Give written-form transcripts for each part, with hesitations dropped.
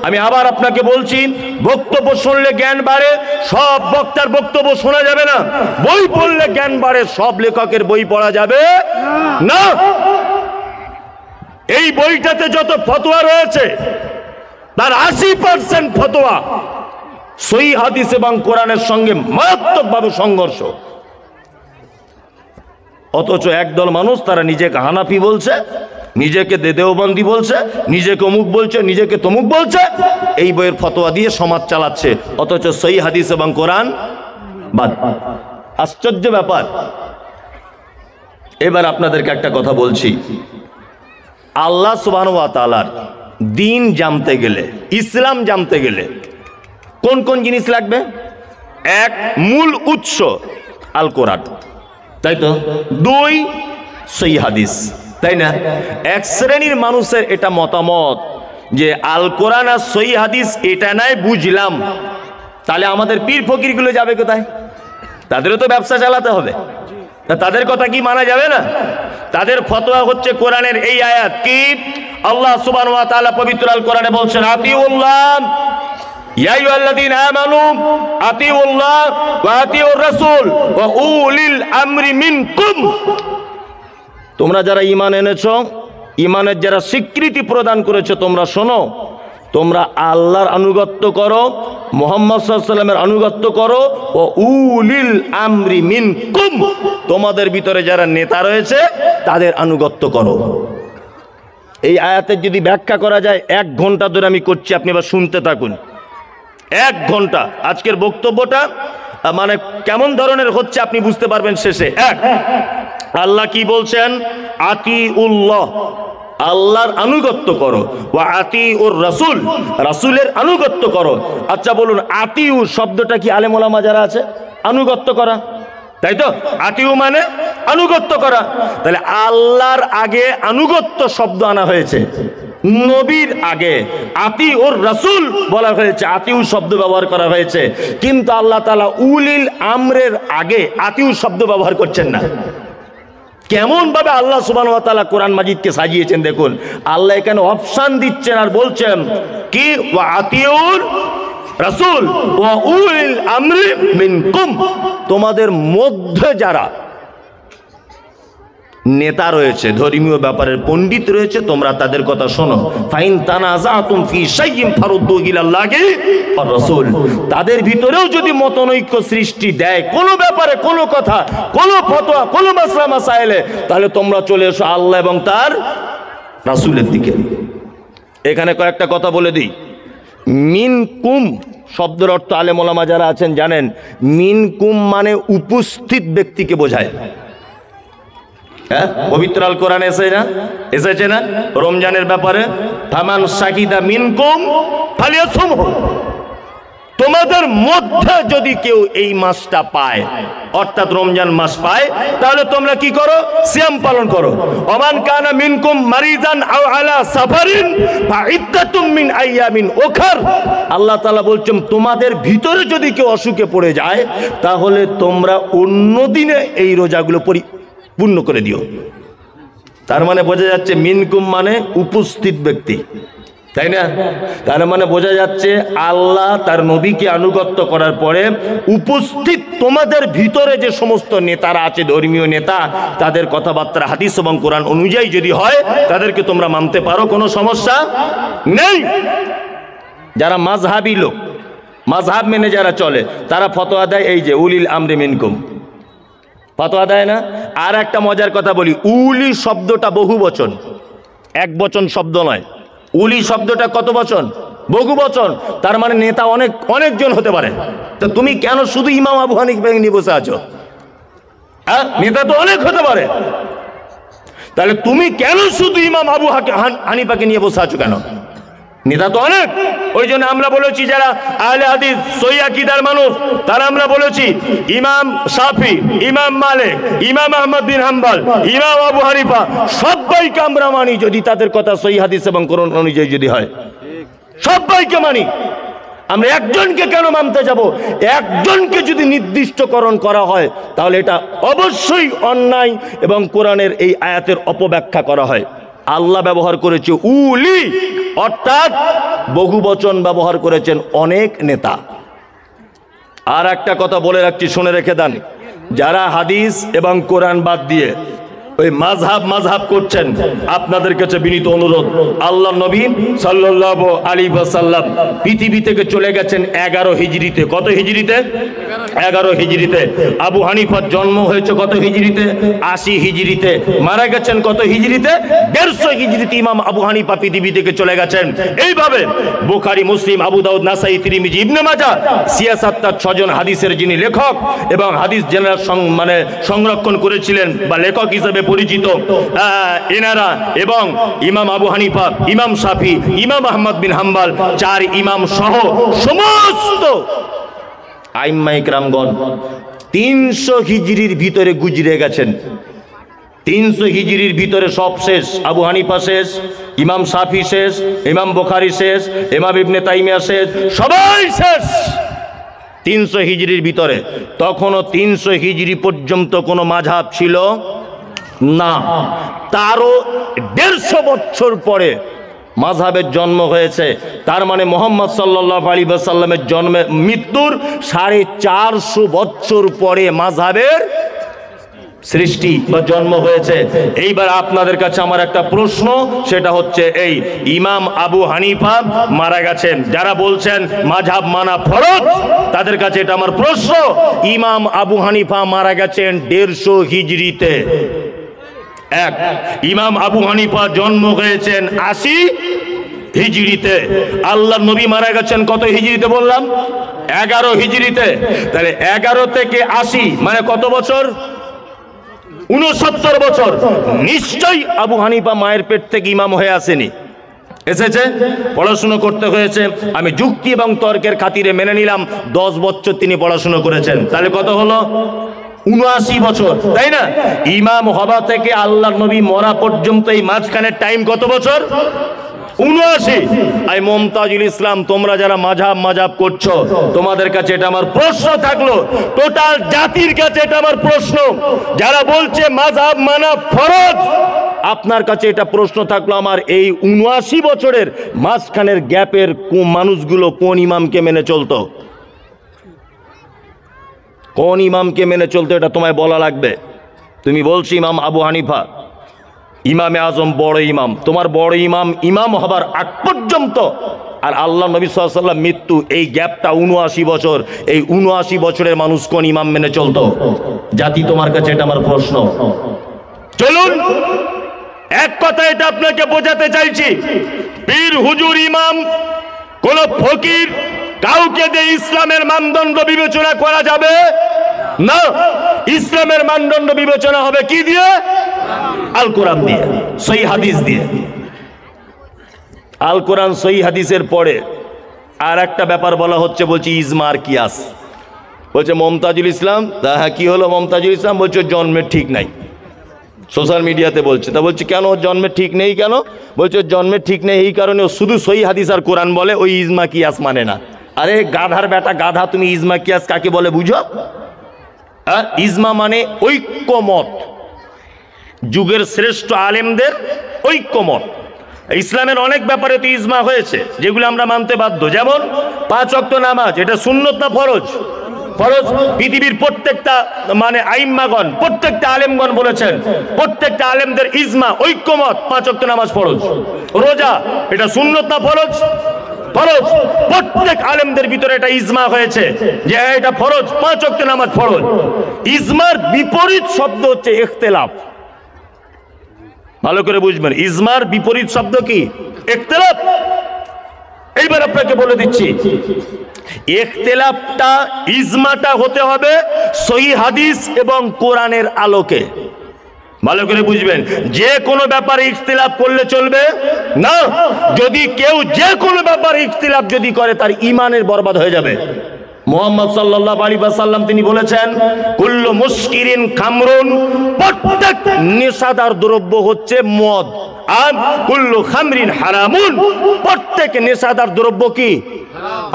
আমি আবার আপনাকে বলছি, বক্তব্য শুনলে জ্ঞান বাড়ে, সব বক্তার বক্তব্য শোনা যাবে না। বই পড়লে জ্ঞান বাড়ে, সব লেখকের বই পড়া যাবে না। এই বইটাতে যত ফতোয়া রয়েছে তার 80% ফতোয়া সহিহ হাদিস এবং কোরআনের সঙ্গে মারাত্মকভাবে সংঘর্ষ। অথচ একদল মানুষ তারা নিজেকে হানাফি বলছে, নিজেকে দেওবন্দি বলছে, নিজেকে অমুক বলছে, নিজেকে তমুক বলছে, এই বইয়ের ফতোয়া দিয়ে সমাজ চালাচ্ছে, অথচ সহিহ হাদিস এবং কোরআন বাদ। আশ্চর্য ব্যাপার। এবার আপনাদেরকে একটা কথা বলছি, আল্লাহ সুবহানাহু ওয়া তাআলার দিন জানতে গেলে, ইসলাম জানতে গেলে কোন কোন জিনিস লাগবে? এক, মূল উৎস আল কোরআন, তাই তো? দুই, সহিহ হাদিস, তাই না? এক শ্রেণীর মানুষের এটা মতামত যে আল কোরআন আর সহিহ হাদিস এটা নাই বুঝলাম, তাহলে আমাদের পীর ফকিরগুলো যাবে কোথায়? তাদেরও তো ব্যবসা চালাতে হবে, তাদের কথা কি মানা যাবে না? তাদের ফতোয়া হচ্ছে কোরআনের এই আয়াত কি, আল্লাহ সুবহানাহু ওয়া তাআলা পবিত্র আল কোরআনে বলছেন, আতিউল্লাহ ইয়া আইয়ুহাল্লাযীনা আমানু আতিউল্লাহ ওয়া আতিউর রাসূল ওয়া উলিল আমরি মিনকুম। তোমরা যারা ঈমান এনেছো, ঈমানের যারা স্বীকৃতি প্রদান করেছো, তোমরা শোনো, তোমরা আল্লাহর আনুগত্য করো, মুহাম্মদ সাল্লাল্লাহু আলাইহি ওয়াসাল্লামের আনুগত্য করো, ও উলিল আমরি মিনকুম, তোমাদের ভিতরে যারা নেতা রয়েছে তাদের আনুগত্য করো। এই আয়াতের যদি ব্যাখ্যা করা যায় 1 ঘন্টা ধরে আমি করছি, আপনি এবার শুনতে থাকুন। 1 ঘন্টা আজকের বক্তব্যটা মানে কেমন ধরনের হচ্ছে আপনি বুঝতে পারবেন শেষে। আল্লাহ কি বলছেন? আতিউল্লাহ, আল্লাহর আনুগত্য করো, ওয়া আতিউর রাসূল, রাসূলের আনুগত্য করো। আচ্ছা বলুন, আতিউ শব্দটা কি আলেম ওলামা যারা আছে আনুগত্য করা, তাই তো? আতিউ মানে আনুগত্য করা। তাহলে আল্লাহর আগে আনুগত্য শব্দ আনা হয়েছে, নবীর আগে আতিউর রাসূল বলা হয়েছে, আতিউ শব্দ ব্যবহার করা হয়েছে, কিন্তু আল্লাহ তাআলা উলিল আমরের আগে আতিউ শব্দ ব্যবহার করছেন না। কেমন ভাবে আল্লাহ সুবহানাহু ওয়া তাআলা কোরআন মাজিদকে সাজিয়েছেন দেখুন। আল্লাহ এখানে অপশন দিচ্ছেন আর বলছেন কি, ওয়া আতিউর রাসূল ওয়া উলিল আমরি মিনকুম, তোমাদের মধ্যে যারা নেতা রয়েছে, ধর্মীয় ব্যাপারের পণ্ডিত রয়েছে, তোমরা তাদের কথা শোনো। ফাইন তানাজাতুম ফি শাইইন ফারুদ্দু ইলাল্লাহি ওয়ার রাসূল, তাদের ভিতরেও যদি মতনৈক্য সৃষ্টি দেয় কোনো ব্যাপারে, কোনো কথা, কোনো ফতোয়া, কোনো মাসলা মাসাইলে, তাহলে তোমরা চলে এসো আল্লাহ এবং তার রাসূলের দিকে। এখানে কয়েকটা কথা বলে দিই। মিনকুম শব্দের অর্থ আলেম ওলামা যারা আছেন জানেন, মিনকুম মানে উপস্থিত ব্যক্তিকে বোঝায়। পবিত্র আল কোরআন এসেছে না রমজানের ব্যাপারে, ফামান শাহিদা মিনকুম ফালিয়াসুমহু, তোমাদের মধ্যে যদি কেউ এই মাসটা পায়, অর্থাৎ রমজান মাস পায়, তাহলে তোমরা কি করো? সিয়াম পালন করো। ওমান কানা মিনকুম মারিদান আও আলা সাফারিন ফাইদ্দাতুম মিন আইয়ামিন উখর, আল্লাহ তাআলা বলছেন তোমাদের ভিতরে যদি কেউ অসুখে পড়ে যায়, তাহলে তোমরা অন্য দিনে এই রোজাগুলো পূর্ণ করে দিও। তার মানে বোঝা যাচ্ছে মিনকুম মানে উপস্থিত ব্যক্তি, তাই না? তার মানে বোঝা যাচ্ছে আল্লাহ তার নবীকে আনুগত্য করার পরে উপস্থিত তোমাদের ভিতরে যে সমস্ত নেতারা আছে, ধর্মীয় নেতা, তাদের কথাবার্তা হাদিস এবং কোরআন অনুযায়ী যদি হয়, তাদেরকে তোমরা মানতে পারো, কোনো সমস্যা নেই। যারা মাযহাবী লোক, মাযহাব মেনে যারা চলে, তারা ফতোয়া দেয় এই যে উলিল আমরি মিনকুম, ফতোয়া দেয় না? আর একটা মজার কথা বলি, উলি শব্দটা বহু বচন, এক বচন শব্দ নয়। উলি শব্দটা কত বচন? বহু বচন। তার মানে নেতা অনেকজন হতে পারে। তো তুমি কেন শুধু ইমাম আবু হানিফা নিয়ে বসে আছো? হ্যাঁ, নেতা তো অনেক হতে পারে, তাহলে তুমি কেন শুধু ইমাম আবু হানিফাকে নিয়ে বসে আছো কেন? নেতা তো অনেক। ওই জন্য আমরা বলেছি যারা আহলে হাদিস সহিহ আকীদার মানুষ, তারা আমরা বলেছি ইমাম শাফি, ইমাম মালিক, ইমাম আহমদ বিন হাম্বল, ইমাম আবু হানিফা, সবাইকে আমরা মানি যদি তাদের কথা সহিহ হাদিস এবং কোরআন অনুযায়ী যদি হয়, সবাইকে মানি। আমরা একজনকে কেন মানতে যাব? একজনকে যদি নির্দিষ্টকরণ করা হয়, তাহলে এটা অবশ্যই অন্যায় এবং কোরআনের এই আয়াতের অপব্যাখ্যা করা হয়। আল্লাহ ব্যবহার করেছে উলি, অর্থাৎ বহু বচন ব্যবহার করেছেন অনেক নেতা। আর একটা কথা বলে রাখছি, শুনে রেখে দেন, যারা হাদিস এবং কোরআন বাদ দিয়ে ওই মাযহাব করছেন, আপনাদের কাছে বিনীত অনুরোধ, আল্লাহ নবী সাল্লাল্লাহু আলাইহি ওয়াসাল্লাম পৃথিবী থেকে চলে গেছেন 11 হিজরিতে। কত হিজরিতে? 11 হিজরিতে। আবু হানিফার জন্ম হয়েছে কত হিজরিতে? 80 হিজরিতে। মারা গেছেন কত হিজরিতে? 150 হিজরিতে ইমাম আবু হানিফা পৃথিবী থেকে চলে গেছেন। এইভাবে বুখারী, মুসলিম, আবু দাউদ, নাসাই, তিরমিজি, ইবনে মাজাহ, সিয়াসাত্তার 6 জন হাদিসের যিনি লেখক এবং হাদিস জেনারেল সংরক্ষণ করেছিলেন বা লেখক হিসেবে পরিচিত এনারা, এবং ইমাম আবু হানিফা, ইমাম শাফি, ইমাম আহমদ বিন হাম্বল, 4 ইমাম সহ সমস্ত আইম্মা ইকরামগণ 300 হিজরির ভিতরে গুজরে গেছেন। 300 হিজরির ভিতরে সব শেষ। আবু হানিফা শেষ, ইমাম শাফি শেষ, ইমাম বুখারী শেষ, ইমাম ইবনে তাইমিয়া শেষ, সবাই শেষ 300 হিজরির ভিতরে। তখনও 300 হিজরি পর্যন্ত কোনো মাযহাব ছিল না। তারও 150 বছর পরে মাযহাবের জন্ম হয়েছে। তার মানে মুহাম্মদ সাল্লাল্লাহু আলাইহি ওয়াসাল্লামের মৃত্যুর 450 বছর পরে মাযহাবের সৃষ্টি বা জন্ম হয়েছে। এইবার আপনাদের কাছে আমার একটা প্রশ্ন, সেটা হচ্ছে এই, ইমাম আবু হানিফা মারা গেছেন, যারা বলছেন মাযহাব মানা ফরজ, তাদের কাছে এটা আমার প্রশ্ন, ইমাম আবু হানিফা মারা গেছেন 150 হিজরিতে। এক, ইমাম আবু হানিফা জন্ম হয়েছেন 80 হিজরিতে। আল্লাহর নবী মারা গেছেন কত হিজরিতে বললাম? 11 হিজরিতে। তাহলে 11 থেকে 80 মানে কত বছর? 69 বছর। নিশ্চয়ই আবু হানিফা মায়ের পেট থেকে ইমাম হয়ে আসেনি, এসেছে, পড়াশুনো করতে হয়েছে। আমি যুক্তি এবং তর্কের খাতিরে মেনে নিলাম 10 বছর তিনি পড়াশুনো করেছেন। তাহলে কত হলো? 79 বছর, তাই না? ইমাম হওয়া থেকে আল্লাহর নবী মরা পর্যন্ত এই মাঝখানের টাইম কত বছর? 79। আই মুমতাজুল ইসলাম, তোমরা যারা মাযহাব করছো, তোমাদের কাছে এটা আমার প্রশ্ন থাকলো, টোটাল জাতির কাছে এটা আমার প্রশ্ন, যারা বলছে মাযহাব মানা ফরজ, আপনার কাছে এটা প্রশ্ন থাকলো আমার, এই 79 বছরের মাঝখানের গ্যাপের মানুষগুলো কোন ইমামকে মেনে চলতো? কোন ইমামকে মেনে চলতো এটা তোমায় বলা লাগবে। তুমি বলছো ইমাম আবু হানিফা ইমামে আজম, বড় ইমাম, তোমার বড় ইমাম হবার আগ পর্যন্ত আর আল্লাহ নবী সাল্লাল্লাহু আলাইহি ওয়াসাল্লাম মৃত্যু, এই গ্যাপটা 79 বছর। এই 79 বছরের মানুষ কোন ইমাম মেনে চলতো? জাতি, তোমার কাছে এটা আমার প্রশ্ন। চলুন এক কথা এটা আপনাকে বোঝাতে চাইছি, পীর হুজুর ইমাম কোন ফকির কাউকে দিয়ে ইসলামের মানদণ্ড বিবেচনা করা যাবে না। ইসলামের মানদণ্ড বিবেচনা হবে কি দিয়ে? আল কোরআন দিয়ে, সহিহ হাদিস দিয়ে। আল কোরআন সহিহ হাদিসের পরে আর একটা ব্যাপার বলা হচ্ছে, বলছি ইজমা আর কিয়াস। বলছে মুমতাজুল ইসলাম, হ্যাঁ কি হলো মুমতাজুল ইসলাম? বলছে জন্মের ঠিক নাই, সোশ্যাল মিডিয়াতে বলছে। তা বলছে কেন জন্মের ঠিক নেই কেন? বলছে জন্মের ঠিক নেই এই কারণে শুধু সহিহ হাদিস আর কোরআন বলে, ওই ইজমা কিয়াস মানে না। আরে গাধার বেটা গাধা, তুমি ইজমা কিয়াস কাকে বলে বুঝো? ইজমা মানে ঐক্যমত, যুগের শ্রেষ্ঠ আলেমদের ঐক্যমত। ইসলামের অনেক ব্যাপারে তো ইজমা হয়েছে যেগুলো আমরা মানতে বাধ্য, যেমন 5 ওয়াক্ত নামাজ, এটা সুন্নত না ফরজ? ফরজ। পৃথিবীর প্রত্যেকটা মানে আইম্মাগণ, প্রত্যেকটা আলেমগণ বলেছেন, প্রত্যেকটা আলেমদের ইজমা, ঐক্যমত, 5 ওয়াক্ত নামাজ ফরজ। রোজা, এটা সুন্নত না ফরজ? ফরজ। প্রত্যেক আলেমদের ভিতরে এটা ইজমা হয়েছে যে এটা ফরজ, 5 ওয়াক্ত নামাজ ফরজ। ইজমার বিপরীত শব্দ হচ্ছে ইখতিলাফ। ভালো করে বুঝবেন, ইজমার বিপরীত শব্দ কি? ইখতিলাফ। এইবার আপনাকে বলে দিচ্ছি, ইখতিলাফটা, ইজমাটা হতে হবে সহিহ হাদিস এবং কোরআনের আলোকে। ভালো করে বুঝবেন, যে কোনো ব্যাপারে ইখতিলাফ করলে চলবে না। যদি কেউ যে কোনো ব্যাপারে ইখতিলাফ যদি করে, তার ঈমানের বরবাদ হয়ে যাবে। মুহাম্মদ সাল্লাল্লাহু আলাইহি ওয়াসাল্লাম তিনি বলেছেন, কুল্লু মুসকিরিন খামরুন, প্রত্যেক নেশাদার দ্রব্য হচ্ছে মদ। আর কুল্লু খামরিন হারামুন, প্রত্যেক নেশাদার দ্রব্য কি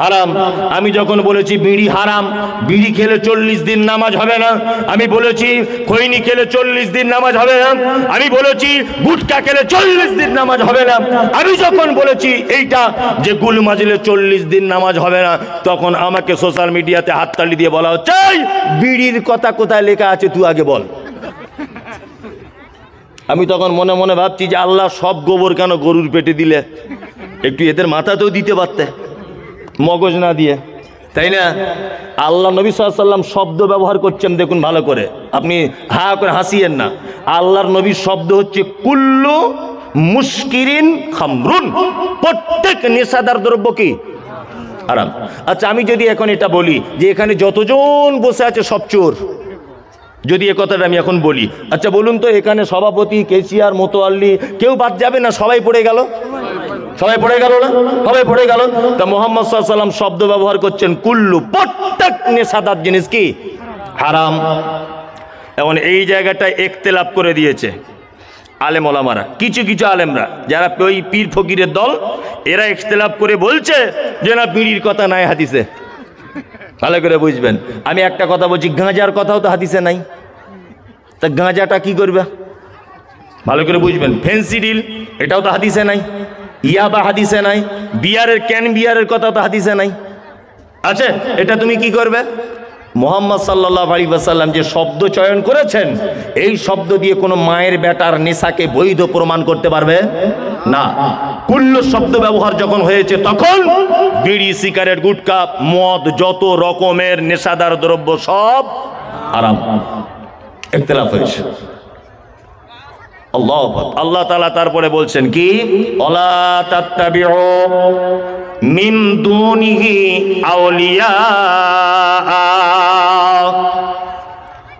হারাম। আমি যখন বলেছি বিড়ি হারাম, বিড়ি খেলে 40 দিন নামাজ হবে না। আমি বলেছি খৈনি খেলে 40 দিন নামাজ হবে না। আমি বলেছি গুটকা খেলে 40 দিন নামাজ হবে না। আমি যখন বলেছি এইটা যে গুল মাজলে 40 দিন নামাজ হবে না, তখন আমাকে সোশ্যাল মিডিয়াতে হাততালি দিয়ে বলা হচ্ছে বিড়ির কথা কোথায় লেখা আছে তুই আগে বল। আমি তখন মনে মনে ভাবছি যে আল্লাহ সব গোবর কেন গরুর পেটে দিলে, একটু এদের মাথাতেও দিতে পারতে, মগজ না দিয়ে, তাই না? আল্লাহ নবী সাল্লাল্লাহু আলাইহি ওয়াসাল্লাম শব্দ ব্যবহার করছেন, দেখুন ভালো করে, আপনি হা করে হাসিয়েন না। আল্লাহর নবীর শব্দ হচ্ছে কুল্লু মুস্কিরিন খামরুন, প্রত্যেক নেশাদার দ্রব্য কি হারাম। আচ্ছা, আমি যদি এখন এটা বলি যে এখানে যতজন বসে আছে সব চোর, যদি এ কথাটা আমি এখন বলি, আচ্ছা বলুন তো এখানে সভাপতি, কেসিয়ার, মোতোয়াল্লি কেউ বাদ যাবে না? সবাই পড়ে গেল, সবাই পড়ে গেল না? সবাই পড়ে গেল। তা মুহাম্মদ সাল্লাল্লাহু আলাইহি ওয়াসাল্লাম শব্দ ব্যবহার করছেন কুল্লু, প্রত্যেক নেশাদার জিনিস কি হারাম। এখন এই জায়গাটায় ইখতিলাফ করে দিয়েছে আলেম ওলামারা, কিছু কিছু আলেমরা যারা ওই পীর ফকিরের দল, এরা ইখতিলাফ করে বলছে যে না বিড়ির কথা নাই হাদিসে। ভালো করে বুঝবেন, আমি একটা কথা বলছি, গাঁজার কথাও তো হাদিসে নাই, তা গাঁজাটা কি করবে? ভালো করে বুঝবেন, ফেন্সিডিল এটাও তো হাদিসে নাই, ইয়াবা হাদিসে নাই, বিয়ারের ক্যান বিয়ারের কথাও তো হাদিসে নাই। আচ্ছা, এটা তুমি কি করবে? মুহাম্মদ সাল্লাল্লাহু আলাইহি ওয়াসাল্লাম যে শব্দ চয়ন করেছেন, এই শব্দ দিয়ে কোনো মায়ের বেটার নেশাকে বৈধ প্রমাণ করতে পারবে না। কুল্লু শব্দ ব্যবহার যখন হয়েছে, তখন বিড়ি, সিগারেট, গুটকা, মদ, যত রকমের নেশাদার দ্রব্য সব হারাম। ইখতিলাফ হয়েছে। আল্লাহ তাআলা তারপরে বলছেন কি, ওয়ালা তাত্তাবিউ মিন দুনিহি আউলিয়া,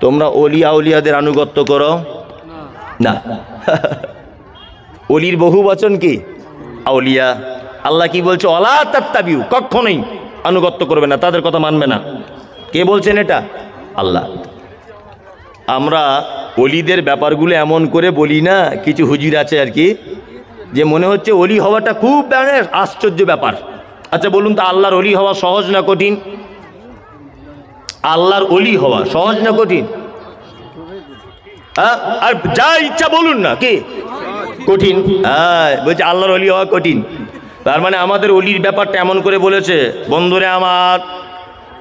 তোমরা ওলি আউলিয়াদের আনুগত্য করো না। ওলির বহু বচন কি আউলিয়া। আল্লাহ কি বলছে? ওয়ালা তাত্তাবিউ, কখনোই আনুগত্য করবে না, তাদের কথা মানবে না। কে বলছেন এটা? আল্লাহ। আমরা অলিদের ব্যাপারগুলো এমন করে বলি না, কিছু হুজুর আছে আর কি, যে মনে হচ্ছে অলি হওয়াটা খুব আশ্চর্য ব্যাপার। আচ্ছা বলুন তো, আল্লাহর অলি হওয়া সহজ না কঠিন? আল্লাহর অলি হওয়া সহজ না কঠিন? আর যা ইচ্ছা বলুন না, কি কঠিন? হ্যাঁ, বলছে আল্লাহর অলি হওয়া কঠিন। তার মানে আমাদের অলির ব্যাপারটা এমন করে বলেছে, বন্ধুরে আমার,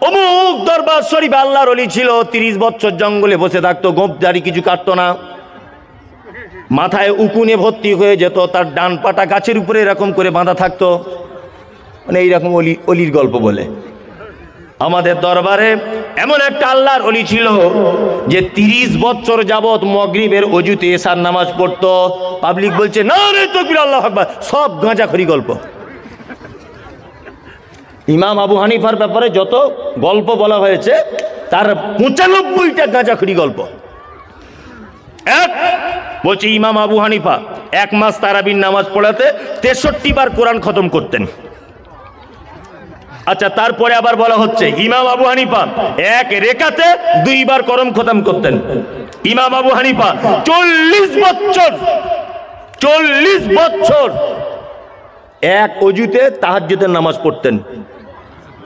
অমুক দরবার শরীফ আল্লাহর অলি ছিল, 30 বছর জঙ্গলে বসে থাকতো, গোপদারি কিছু কাটতো না, মাথায় উকুনে ভর্তি হয়ে যেত, তার ডান পাটা গাছের উপরে এরকম করে বাঁধা থাকতো, মানে এইরকম অলির গল্প বলে। আমাদের দরবারে এমন একটা আল্লাহর অলি ছিল যে 30 বছর যাবত মাগরিবের ওযুতে এশার নামাজ পড়তো। পাবলিক বলছে নারে তাকবীর, আল্লাহু আকবার, সব গাঁজাখড়ি গল্প। ইমাম আবু হানিফার ব্যাপারে যত গল্প বলা হয়েছে, তার 95টা গাঁজাখড়ি গল্প। বলছে ইমাম আবু হানিফা 1 মাস তারাবির নামাজ পড়াতে 63 বার কোরআন খতম করতেন। আচ্ছা, তারপরে আবার বলা হচ্ছে ইমাম আবু হানিফা 1 রেকাতে 2 বার কোরআন খতম করতেন। ইমাম আবু হানিফা 40 বছর এক অজুতে তাহাজ্জুদের নামাজ পড়তেন,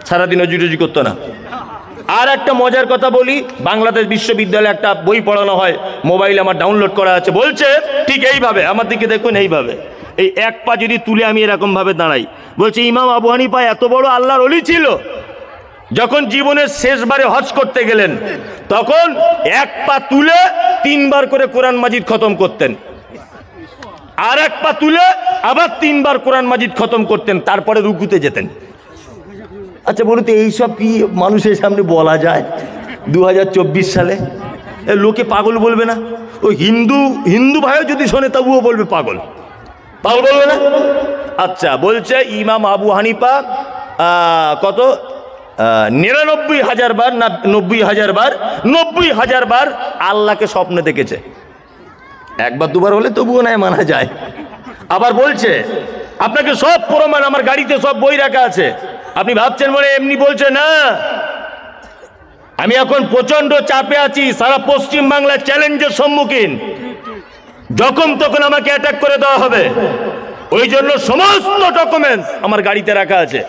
সারাদিন অজু করতো না। আর একটা মজার কথা বলি, বাংলাদেশ বিশ্ববিদ্যালয়ে একটা বই পড়ানো হয়, মোবাইল আমার ডাউনলোড করা আছে, বলছে ঠিক এইভাবে, আমার দিকে দেখুন, এইভাবে, এই এক পা যদি তুলে আমি এরকম ভাবে দাঁড়াই, বলছে ইমাম আবু হানিফা এত বড় আল্লাহর ওলি ছিল, যখন জীবনের শেষবারে হজ করতে গেলেন, তখন 1 পা তুলে 3 বার করে কোরআন মাজিদ খতম করতেন, আর 1 পা তুলে আবার 3 বার কোরআন মাজিদ খতম করতেন, তারপরে রুকুতে যেতেন। আচ্ছা বলুন তো, এইসব কি মানুষের সামনে বলা যায় 2024 সালে? লোকে পাগল বলবে না? ও হিন্দু ভাইও যদি শোনে তবুও বলবে পাগল, পাগল বলবে না? আচ্ছা, বলছে ইমাম আবু হানিফা কত 99,000 বার না 90,000 বার, 90,000 বার আল্লাহকে স্বপ্নে দেখেছে। 1 বার 2 বার হলে তবুও নয়, মানা যায়। আবার বলছে আপনাকে সব প্রমাণ, আমার গাড়িতে সব বই রাখা আছে। আপনি ভাবছেন মনে এমনি বলছে না, আমি এখন প্রচন্ড চাপে আছি, সারা পশ্চিম বাংলার চ্যালেঞ্জের সম্মুখীন। যখন তখন আমাকে অ্যাটাক করে দেওয়া হবে। ওই জন্য সমস্ত ডকুমেন্টস আমার গাড়িতে রাখা আছে।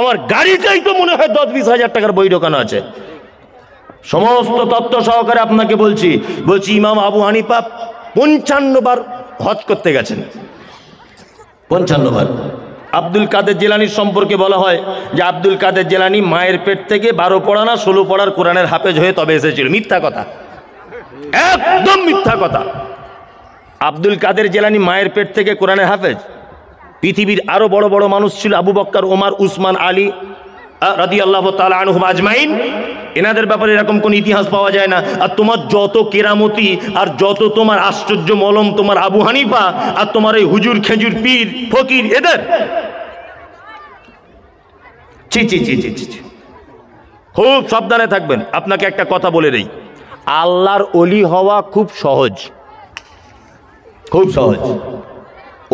আমার গাড়িতেই তো মনে হয় 10-20 হাজার টাকার বই ঢোকানো আছে। সমস্ত তথ্য সহকারে আপনাকে বলছি ইমাম আবু হানিফা 55 বার হজ করতে গেছেন, 55 বার। আব্দুল কাদের জিলানীর সম্পর্কে বলা হয় যে আব্দুল কাদের জিলানী মায়ের পেট থেকে 12 পড়া না 16 পড়ার কোরআনের হাফেজ হয়ে তবে এসেছিল। মিথ্যা কথা, একদম মিথ্যা কথা। আব্দুল কাদের জিলানী মায়ের পেট থেকে কোরআনের হাফেজ? পৃথিবীর আরো বড় বড় মানুষ ছিল, আবু বকর, ওমর, উসমান, আলী রাদিয়াল্লাহু তাআলা আনহুম আজমাইন। এনাদের ব্যাপারে এরকম কোন ইতিহাস পাওয়া যায় না। আর তোমার যত কেরামতি আর যত তোমার আশ্চর্য মলম তোমার আবু হানিফা আর তোমার এই হুজুর খেজুর পীর ফকির, এদের ছি ছি ছি ছি ছি। খুব সাবধানে থাকবেন। আপনাকে একটা কথা বলে দেই, আল্লাহর ওলি হওয়া খুব সহজ, খুব সহজ।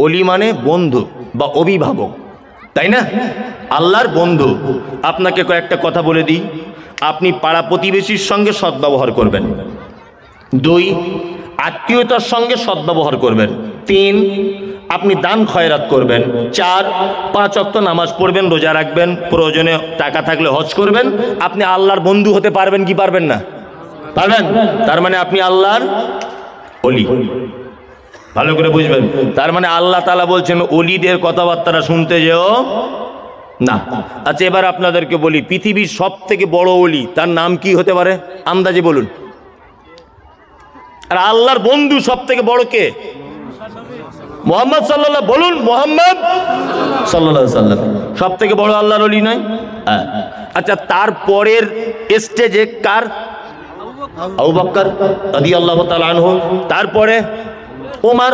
ওলি মানে বন্ধু বা অভিভাবক, তাই না? আল্লাহর বন্ধু। আপনাকে কয়েকটা কথা বলে দিই। আপনি পাড়া প্রতিবেশীর সঙ্গে সদ্ব্যবহার করবেন। 2, আত্মীয়তার সঙ্গে সদ্ব্যবহার করবেন। 3, আপনি দান খয়রাত করবেন। 4, 5 ওয়াক্ত নামাজ পড়বেন, রোজা রাখবেন, প্রয়োজনে টাকা থাকলে হজ করবেন। আপনি আল্লাহর বন্ধু হতে পারবেন কি পারবেন না? পারবেন। তার মানে আপনি আল্লাহর ওলি। ভালো করে বুঝবেন। তার মানে আল্লাহ তাআলা বলছেন ওলিদের কথাবার্তা শুনতে যেও না। আচ্ছা, এবার আপনাদেরকে বলি, পৃথিবীর সব থেকে বড় ওলি তার নাম কি হতে পারে? আন্দাজে বলুন। আর আল্লাহর বন্ধু সব থেকে বড় কে? মুহাম্মদ সাল্লাল্লাহু, বলুন মুহাম্মদ সাল্লাল্লাহু আলাইহি সাল্লাম সব থেকে বড় আল্লাহর ওলি নয়? আচ্ছা, তারপরের স্টেজে কার? আবু বকর রাদিয়াল্লাহু তাআলা আনহু, তারপরে ওমর,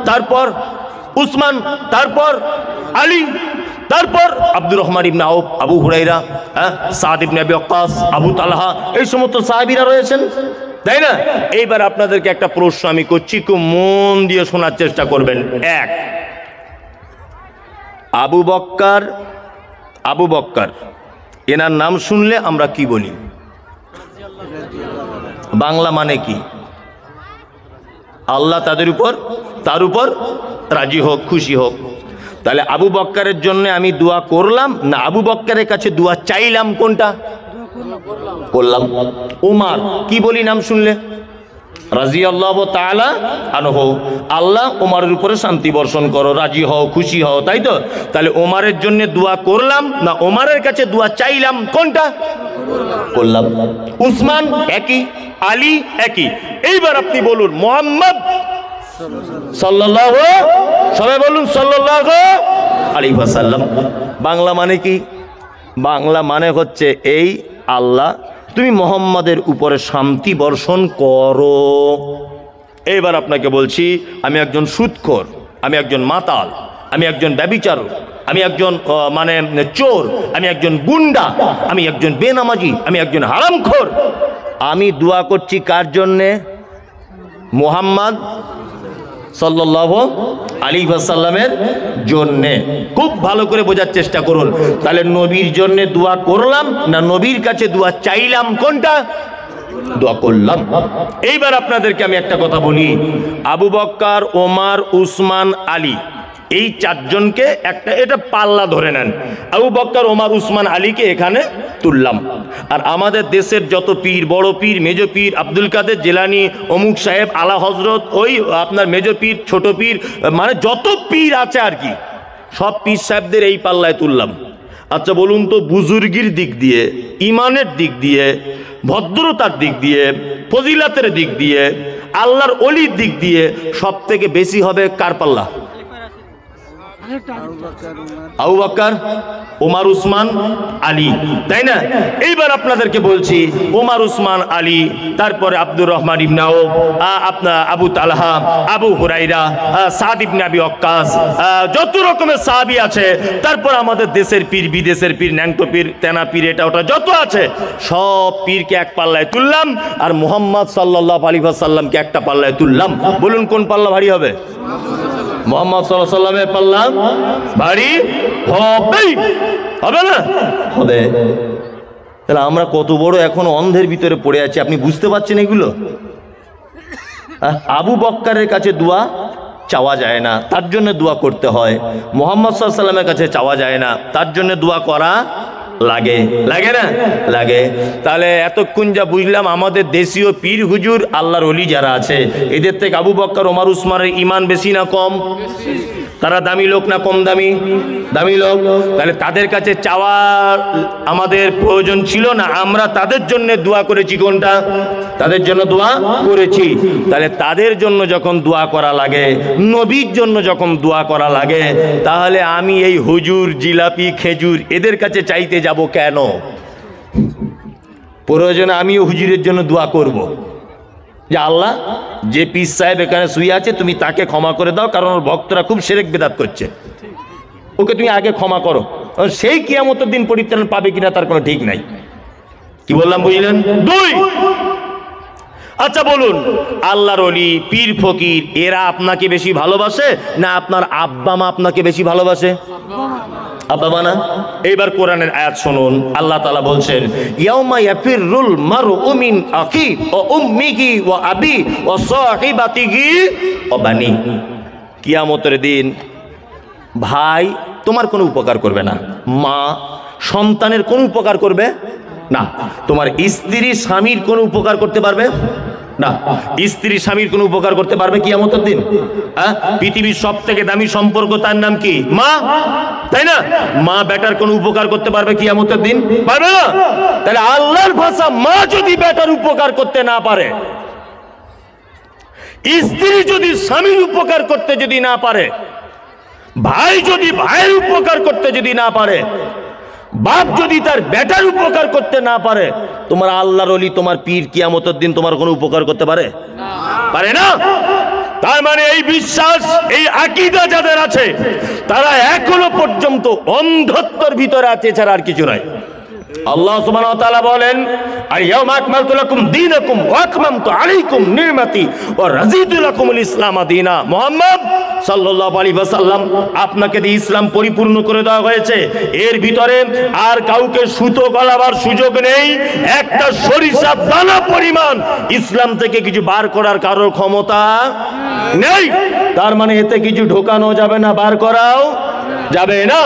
তারপর উসমান, তারপর আলী, তারপর আব্দুর রহমান ইবনে আউফ, আবু হুরায়রা, সাদ ইবনে আবি ওয়াক্কাস, আবু তালহা, এই সমস্ত সাহাবীরা রয়েছেন, তাই না? এইবার আপনাদেরকে একটা প্রশ্ন আমি করছি, খুব মন দিয়ে শোনার চেষ্টা করবেন। 1, আবু বকর এনার নাম শুনলে আমরা কি বলি? বাংলা মানে কি? আল্লাহ তার উপর রাজি হোক, খুশি হোক। তাহলে আবু বকরের জন্য আমি দোয়া করলাম না আবু বকরের কাছে দোয়া চাইলাম? কোনটা করলাম? ওমর কি বলি নাম শুনলে? রাদিয়াল্লাহু তাআলা আনহু। আল্লাহ ওমরের উপরে শান্তি বর্ষণ করো, রাজি হও, খুশি হও, তাই তো? তাহলে ওমরের জন্য দোয়া করলাম না ওমরের কাছে দোয়া চাইলাম? কোনটা করলাম? উসমান একই, আলী একই। এইবার আপনি বলুন মুহাম্মদ সাল্লাল্লাহু, সবাই বলুন সাল্লাল্লাহু আলাইহি ওয়াসাল্লাম। বাংলা মানে কি? বাংলা মানে হচ্ছে এই, আল্লাহ তুমি মুহাম্মাদের উপরে শান্তি বর্ষণ করো। এইবার আপনাকে বলছি, আমি একজন সুদখোর, আমি একজন মাতাল, আমি একজন ব্যভিচারক, আমি একজন মানে চোর, আমি একজন গুন্ডা, আমি একজন বেনামাজি, আমি একজন হারামখোর। আমি দোয়া করছি কার জন্যে? মুহাম্মদ সাল্লাল্লাহু আলাইহি ওয়াসাল্লামের জন্যে। খুব ভালো করে বোঝার চেষ্টা করুন। তাহলে নবীর জন্য দোয়া করলাম না নবীর কাছে দোয়া চাইলাম? কোনটা? দোয়া করলাম। এইবার আপনাদেরকে আমি একটা কথা বলি, আবু বকর, ওমর, উসমান, আলী, এই 4 জনকে একটা এটা পাল্লা ধরে নেন। আবু বকর, ওমর, উসমান, আলীকে এখানে তুললাম। আর আমাদের দেশের যত পীর, বড় পীর, মেজ পীর, আব্দুল কাদের জিলানী, অমুক সাহেব, আলা হজরত, ওই আপনার মেজ পীর, ছোট পীর, মানে যত পীর আছে আর কি, সব পীর সাহেবদের এই পাল্লায় তুললাম। আচ্ছা বলুন তো, বুজুর্গির দিক দিয়ে, ইমানের দিক দিয়ে, ভদ্রতার দিক দিয়ে, ফজিলাতের দিক দিয়ে, আল্লাহর ওলির দিক দিয়ে সব থেকে বেশি হবে কার পাল্লা? আবু বকর, ওমর, উসমান, আলী, তাই না? এইবার আপনাদেরকে বলছি ওমর, উসমান, আলী, তারপরে আব্দুর রহমান ইবনে আউফ, আপনার আবু তালহা, আবু হুরায়রা, সাদ ইবনে আবি ওয়াক্কাস, যত রকমের সাহাবী আছে, তারপর আমাদের দেশের পীর, বিদেশের পীর, ন্যাংটো পীর, তেনা পীর, এটা ওটা যত আছে সব পীরকে এক পাল্লায় তুললাম, আর মুহাম্মদ সাল্লাল্লাহু আলাইহি ওয়াসাল্লামকে একটা পাল্লায় তুললাম। বলুন কোন পাল্লা ভারী হবে? মুহাম্মদ সাল্লাল্লাহু আলাইহি ওয়াসাল্লামের পাল্লা ভারী হবে না? হবে। তাহলে আমরা কত বড় এখন অন্ধের ভিতরে পড়ে আছি, আপনি বুঝতে পারছেন এগুলো? আবু বক্কারের কাছে দোয়া চাওয়া যায় না, তার জন্য দোয়া করতে হয়। মুহাম্মদ সাল্লাল্লাহু আলাইহি ওয়াসাল্লামের কাছে চাওয়া যায় না, তার জন্য দোয়া করা লাগে, লাগে না লাগে? তাহলে এতক্ষণ যা বুঝলাম, আমাদের দেশীয় পীর হুজুর আল্লাহর ওলি যারা আছে, এদের থেকে আবু বক্কর ওমর উসমানের ঈমান বেশি না কম? তারা দামি লোক না কম দামি? দামি লোক। তাহলে তাদের কাছে চাওয়া আমাদের প্রয়োজন ছিল না, আমরা তাদের জন্য দোয়া করেছি। কোনটা? তাদের জন্য দোয়া করেছি। তাহলে তাদের জন্য যখন দোয়া করা লাগে, নবীর জন্য যখন দোয়া করা লাগে, তাহলে আমি এই হুজুর, জিলাপি, খেজুর এদের কাছে চাইতে যাব কেন? প্রয়োজনে আমিও হুজুরের জন্য দোয়া করব যে আল্লাহ, যে পীর সাহেব এখানে শুয়ে আছে তুমি তাকে ক্ষমা করে দাও, কারণ ওর ভক্তরা খুব শিরক বিদআত করছে, ওকে তুমি আগে ক্ষমা করো। সেই কিয়ামতের দিন পরিত্রাণ পাবে কিনা তার কোনো ঠিক নাই। কি বললাম বুঝলেন? দুই, আচ্ছা বলুন, আল্লাহর ওলি, পীর ফকির এরা আপনাকে বেশি ভালোবাসে না আপনার আব্বা মা আপনাকে বেশি ভালোবাসে? আব্বা মা না? এইবার কোরআনের আয়াত শুনুন, আল্লাহ তাআলা বলছেন, ইয়াউমা ইয়াফিরুল মারউ মিন আখি ওয়া উম্মিহি ওয়া আবি ওয়া সাহিবাতিহি ওয়া বানি। কিয়ামতের দিন ভাই তোমার কোনো উপকার করবে না, মা সন্তানের কোনো উপকার করবে না, তোমার স্ত্রী স্বামীর কোনো উপকার করতে পারবে না, স্ত্রী স্বামীর কোনো উপকার করতে পারবে কিয়ামতের দিন? পৃথিবীর সব থেকে দামি সম্পর্ক তার নাম কি? মা, তাই না? মা বেটার কোনো উপকার করতে পারবে কিয়ামতের দিন? পারবে না। তাহলে আল্লাহর ভাষা, মা যদি বেটার উপকার করতে না পারে, স্ত্রী যদি স্বামীর উপকার করতে যদি না পারে, ভাই যদি ভাইয়ের উপকার করতে যদি না পারে, বাপ যদি তার বেটার উপকার করতে না পারে, তোমার আল্লাহর ওলি, তোমার পীর কিয়ামতের দিন তোমার কোনো উপকার করতে পারে? পারে না। তার মানে এই বিশ্বাস, এই আকীদা যাদের আছে, তারা এখনো পর্যন্ত অন্ধত্বের ভিতরে আছে, ছাড়া আর কিছু নয়। আল্লাহ সুবহানাহু ওয়া তাআলা বলেন, আল-ইয়াওমা আকমালতু লাকুম দীনাকুম ওয়া আতমামতু আলাইকুম নি'মাতি ওয়া রাযীতু লাকুমুল ইসলাম দীনা। মুহাম্মদ সাল্লাল্লাহু আলাইহি ওয়াসাল্লাম, আপনাকে দিয়ে ইসলাম পরিপূর্ণ করে দেওয়া হয়েছে। এর ভিতরে আর কাউকে সুতো গলাবার সুযোগ নেই। একটা সরিষার দানা পরিমাণ ইসলাম থেকে কিছু বার করার কারোর ক্ষমতা নেই। তার মানে এতে কিছু ঢোকানো যাবে না, বার করাও যাবে না।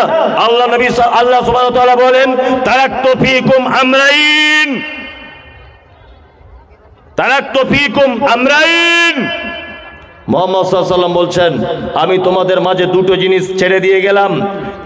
আল্লাহ নবী আল্লাহ সুবহানাহু ওয়া তাআলা বলেন, তারাকতু ফীকুম আমরাইন, তারাকতু ফীকুম আমরাইন। মুহাম্মদ সাল্লাল্লাহু আলাইহি ওয়াসাল্লাম বলছেন, আমি তোমাদের মাঝে দুটো জিনিস ছেড়ে দিয়ে গেলাম।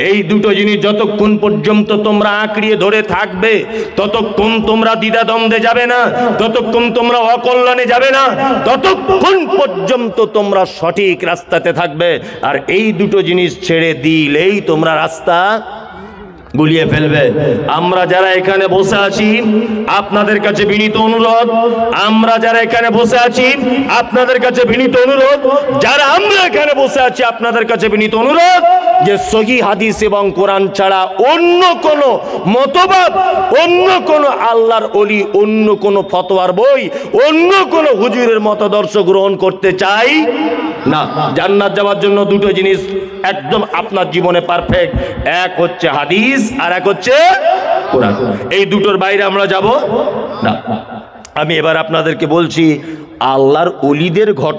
এই দুটো জিনিস যতক্ষণ পর্যন্ত তোমরা আঁকড়িয়ে ধরে থাকবে, ততক্ষণ তোমরা দ্বিধাদ্বন্দ্বে যাবে না, ততক্ষণ তোমরা অকল্যাণে যাবে না, ততক্ষণ পর্যন্ত তোমরা সঠিক রাস্তাতে থাকবে। আর এই দুটো জিনিস ছেড়ে দিলেই তোমরা রাস্তা গুলিয়ে ফেলবে। আমরা যারা এখানে বসে আছি, আপনাদের কাছে বিনীত অনুরোধ, আমরা যারা এখানে বসে আছি, আপনাদের কাছে বিনীত অনুরোধ, যারা আমরা এখানে বসে আছি, আপনাদের কাছে বিনীত অনুরোধ, যে সহিহ হাদিস এবং কোরআন ছাড়া অন্য কোন মতবাদ, অন্য কোন আল্লাহর ওলি, অন্য কোন ফতোয়ার বই, অন্য কোন হুজুরের মতাদর্শ গ্রহণ করতে চাই না। জান্নাত যাওয়ার জন্য দুটো জিনিস একদম আপনার জীবনে পারফেক্ট, এক হচ্ছে হাদিস আর এক হচ্ছে কোরআন। এই দুটোর বাইরে আমরা যাব না। আমি এবার আপনাদেরকে বলছি, আল্লাহর ওলিদের ঘটনা